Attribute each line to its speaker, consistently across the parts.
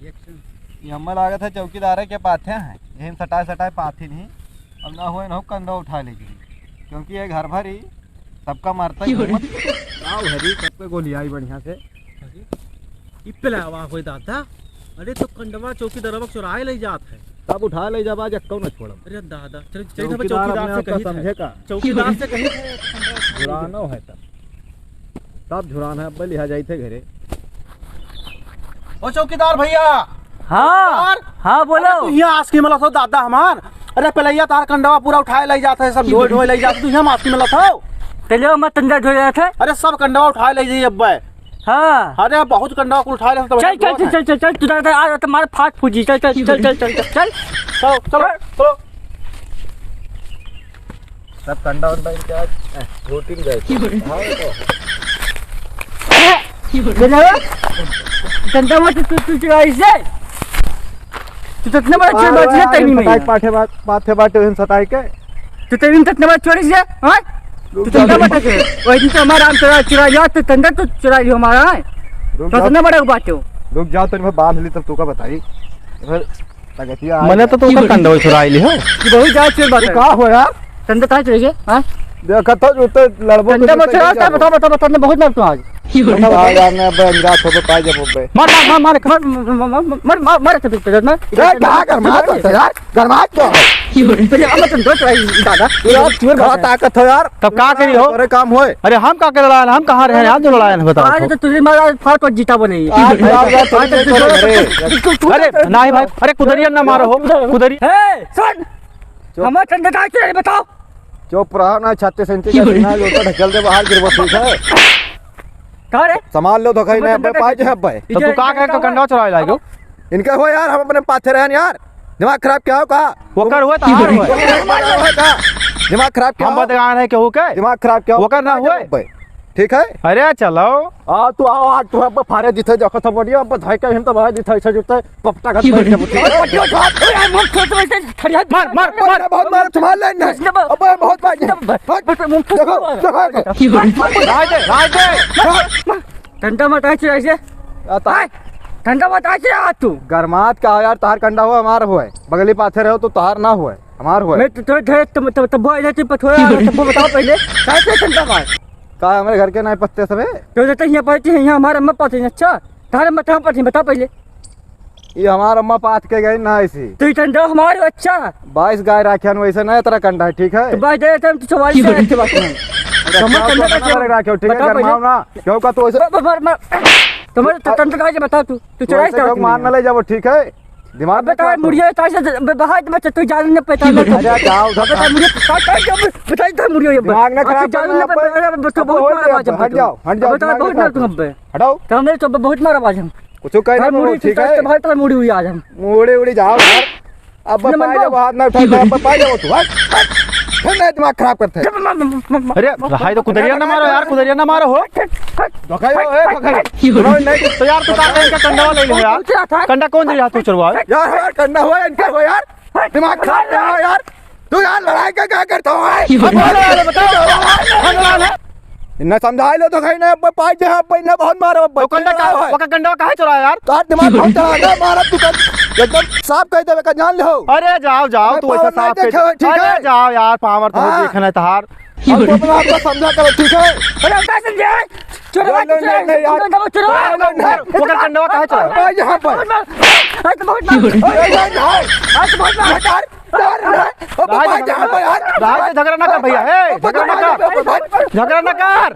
Speaker 1: ये हमें लागत है चौकीदार के पाथे हैं यही सटाए सटाए पाथी नहीं अब ना हुए ना हो कंधा उठा लीजिए क्योंकि ये घर भर ही सबका मारता ही हरी सबके गोली आई बढ़िया से
Speaker 2: कोई दादा। अरे तो कंडवा चौकीदार चुराए ले जात है
Speaker 1: तब उठा ले जब आज अक्का न छोड़ो।
Speaker 2: अरे दादा
Speaker 1: चौकीदार से कहीं समझे का
Speaker 2: चौकीदार से कहीं
Speaker 1: झुरानो है तब झुरान है अब लिहा जाई थे घरे।
Speaker 2: ओ चौकीदार भैया।
Speaker 3: हाँ हाँ बोलो।
Speaker 2: यहाँ आस की मला था दादा हमार। अरे पहले तार कंडवा पूरा उठाए ले जाता है सब ढोए ढोए ले जाते यहाँ आस की मला था
Speaker 3: चलो मैं तंदा ढो रहा था।
Speaker 2: अरे सब कंडवा उठाए ले जाइए अब।
Speaker 3: हाँ
Speaker 2: अरे बहुत कंडवा को उठाए ले
Speaker 3: चल चल चल चल चल तू दादा आ तुम्हारे फाट फूजी चल चल चल चल चल चल
Speaker 2: चलो चलो चलो
Speaker 1: सब कंडा उंडा इनका रूटीन गए
Speaker 3: तंदा मत तू चुराई से तू तो इतना बड़ा चोर बात नहीं में
Speaker 1: पाथे बाटे उन सताई के
Speaker 3: तू तो इतना बड़ा चोरी से हां तू तंदा मत के वही दिन तो हमारा हम चुरा लिया तो तंदा तो चुरा लियो हमारा है तो इतना बड़ा बात हो।
Speaker 1: रुक जाओ तो मैं बांध ली तब तू का बताई फिर तगतिया
Speaker 2: मैंने तो तुमका कंडवा चुरा ली हो
Speaker 3: ये बहुत ज्यादा चोर बात
Speaker 1: का हो यार
Speaker 3: तंदा कहां चले गए हां
Speaker 1: देखा तो जूते लड़बो
Speaker 3: तंदा मत चुरा बता तंदा बहुत मार तू आज
Speaker 1: यार ने अब अंदर थोपे पाए जब बे
Speaker 3: मार मार मार मार मार तो पे ना
Speaker 1: यार क्या कर मार तो यार गरमात क्यों
Speaker 3: पहले हम तो दो चुराई दादा
Speaker 1: यार चोर का ताकत हो यार
Speaker 2: तब का करी हो
Speaker 1: अरे काम होए।
Speaker 2: अरे हम का कर लड़ाए हम कहां रहे यार जो लड़ाए बताओ
Speaker 3: आज तो तुझे मारा फाट जीता बोले
Speaker 2: अरे नहीं भाई अरे कुदरिया ना मारो हो कुदरी
Speaker 3: ए सुन हमारा तंदा का चुराई बताओ
Speaker 1: चुप रहो ना छत्ते सेंटी का ना लोटा ढकल दे बाहर गिरबो ठीक है
Speaker 3: का रे
Speaker 1: संभाल लो तो कहीं नहीं अब पाए जे अब
Speaker 2: तो तू का कह के कंडवा चुराए लागो
Speaker 1: इनका हो यार हम अपने पाथे रहन यार दिमाग खराब क्या हो का
Speaker 2: वकर हुए तो हार हुए
Speaker 1: दिमाग खराब क्या
Speaker 2: हम बदगान है केहू के
Speaker 1: दिमाग खराब क्या
Speaker 2: वकर ना हुए
Speaker 1: ठीक है।
Speaker 2: अरे चलो
Speaker 1: आ तू आओ आ तू अब फारे दिथे देखो तो बढ़िया अब धाई के हम तो भाई दिथे छ जुते पपटा का बैठ के
Speaker 2: मार मार मार
Speaker 1: बहुत मार संभाल ले अब बहुत बाजी देखो
Speaker 2: राज दे
Speaker 3: ठंडा मत आए ऐसे ठंडा मत आए तू
Speaker 1: गरमात का यार तार कंडा हो हमार होए बगली पाथे रहो तो तार ना होए हमार होए
Speaker 3: मैं तो तब वो इधर पथोया तब बताओ पहले कैसे ठंडा बात
Speaker 1: का हमारे घर के नहीं पत्ते सबे
Speaker 3: तो जते यहाँ पड़ती है यहाँ हमारा अम्मा पाते हैं। अच्छा तारे मत हम पड़ती बता पहले
Speaker 1: ये हमारा अम्मा पाथ के गई ना ऐसी
Speaker 3: तो ठंडा हमारे अच्छा
Speaker 1: 22 गाय राखियन वैसे ना तरह कंडा है ठीक है
Speaker 3: तो बाय दे हम तो 44 से अच्छी बात नहीं
Speaker 1: समझ कंडा का राखियो ठीक है गरमाओ ना क्यों का तो ऐसे
Speaker 3: तुम्हारे तंत्र का बता तू चुराई
Speaker 1: तो मार ना ले जाओ ठीक है दिमाग
Speaker 3: बता मुड़िया तासे बाहर बच्चा तू जान न पता न
Speaker 1: अरे जाओ
Speaker 3: बता मुझे बता इधर मुड़िया ये
Speaker 1: दिमाग ना खराब
Speaker 3: जान न पता बच्चा बहुत मारा आवाज
Speaker 1: हट जाओ
Speaker 3: बता बहुत मार तुम बे
Speaker 1: हटाओ
Speaker 3: तो हमने तो बहुत मारा आवाज हम
Speaker 1: कुछ कह ना
Speaker 3: मुड़ी
Speaker 1: ठीक है
Speaker 3: भाई तो मुड़ी हुई आज हम
Speaker 1: मुड़ी उड़ी जाओ यार अब पाए जब हाथ ना उठा अब पाए जाओ तू हट फिर ना दिमाग खराब करते
Speaker 2: अरे हाय तो कुदरिया ना मारो यार कुदरिया ना मारो हो
Speaker 1: धोखायो ए धोखायो
Speaker 2: नहीं तो यार तू का इनका कंडवा ले लो यार कंडा कौन दिया तू चुरवा
Speaker 1: यार कंडा हुआ इनका हो यार दिमाग खराब क्या हो यार तू यार लड़ाई का क्या करता है बताओ इन्ना समझा लो तो कहीं ना पाए जे अब इन्ना बहुत मारो
Speaker 2: तो कंडा का वका कंडवा काहे चुराया यार
Speaker 1: तार दिमाग बहुत चला मारा तू एकदम साफ कह देवे का जान लो।
Speaker 2: अरे जाओ जाओ तू ऐसा साफ
Speaker 1: ठीक है
Speaker 2: जाओ यार पावर तो देखना तार
Speaker 1: अब तो अपना आपको समझा करो ठीक है।
Speaker 3: अरे क्या समझे चुरा
Speaker 2: वका कंडवा काहे चुराया
Speaker 1: यहां पर
Speaker 3: आज तो बहुत मार
Speaker 2: झगड़ा ना कर भैया झगड़ा ना कर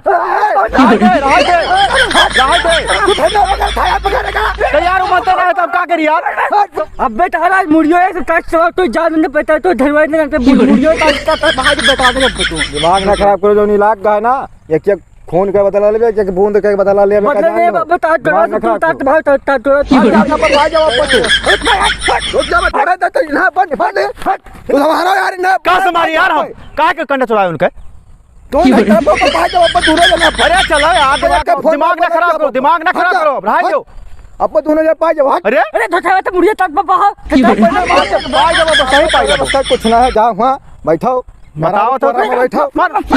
Speaker 2: यार मत रहा तब क्या करी यार
Speaker 3: अब बेटा मुड़ियो तो जान नहीं पता तो धरवाई नहीं मुड़ियो बता दे
Speaker 1: दिमाग ना खराब करो जो नहीं लाग गए ना एक एक खून के बदला ले एक बूंद के बदला ले
Speaker 3: बता
Speaker 1: तू हमारा यार ना
Speaker 2: का से मारी यार हम का के कंडा चुराए उनके
Speaker 1: तू नहीं दूर जाना
Speaker 2: अरे चलो यार दिमाग ना खराब करो दिमाग ना खराब करो भाई जो
Speaker 1: अब दोनों जब पाए जब
Speaker 2: अरे
Speaker 3: अरे धोखा तो मुड़िया तक बाहर
Speaker 1: सही पाए जब कुछ ना है जाओ वहां बैठो
Speaker 2: बताओ तो
Speaker 1: बैठो
Speaker 2: मार मार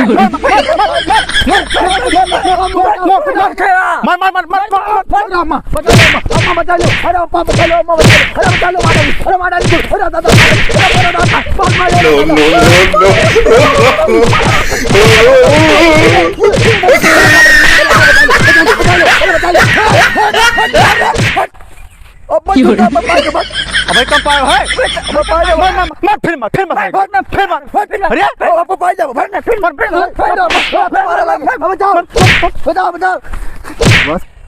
Speaker 2: अबे कब पाए है मार फिर अरे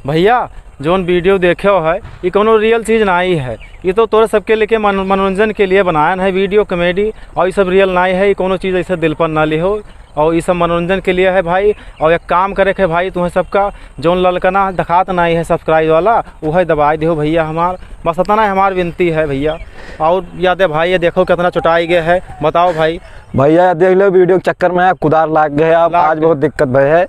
Speaker 2: भैया जोन वीडियो देखे हो है ये कोनो रियल चीज़ नहीं है। ये तो तोरे सबके लेके मनोरंजन के लिए बनाया है वीडियो कॉमेडी, और ये सब रियल नहीं है। ये कोनो चीज़ ऐसे दिल पर ना लिहो, और ये सब मनोरंजन के लिए है भाई। और एक काम करे के भाई तुम्हें सबका जोन ललकना दिखात नहीं है सब्सक्राइब वाला वह दबाई दो भैया हमार, बस इतना हमार विनती है भैया। और याद है भाई ये देखो कितना चुटाई गया है, बताओ भाई।
Speaker 1: भैया देख लो वीडियो के चक्कर में कुदार लाग गए अब आज बहुत दिक्कत भय है।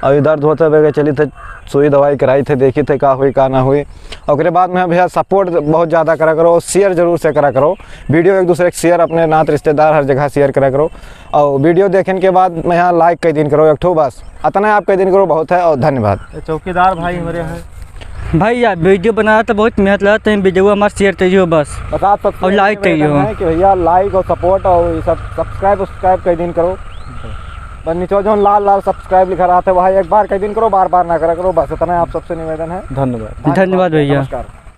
Speaker 1: और इधर धोते बगे चली थे सुई दवाई कराई थे, देखी थे का हुई का ना हुई। और उसके बाद में भैया सपोर्ट बहुत ज़्यादा करा करो, शेयर जरूर से करा करो वीडियो, एक दूसरे के शेयर अपने नात रिश्तेदार हर जगह शेयर करा करो। और वीडियो देखने के बाद मैं यहाँ लाइक कई दिन करो एक ठो, बस इतना आप कई दिन करो बहुत है। और धन्यवाद।
Speaker 3: चौकीदार भाई हमारे हैं
Speaker 4: भाई यार वीडियो बनाया तो बहुत मेहनत लगा, वीडियो हमारा शेयर चाहिए बस,
Speaker 1: आप सब
Speaker 4: और लाइक चाहिए हो
Speaker 1: कि भैया लाइक और सपोर्ट और ये सब सब्सक्राइब कई दिन करो। बस नीचे जो लाल लाल सब्सक्राइब लिखा रहा था वहाँ एक बार कई दिन करो, बार बार ना करा करो, बस इतना आप सबसे निवेदन है।
Speaker 2: धन्यवाद।
Speaker 4: धन्यवाद भैया।
Speaker 1: नमस्कार।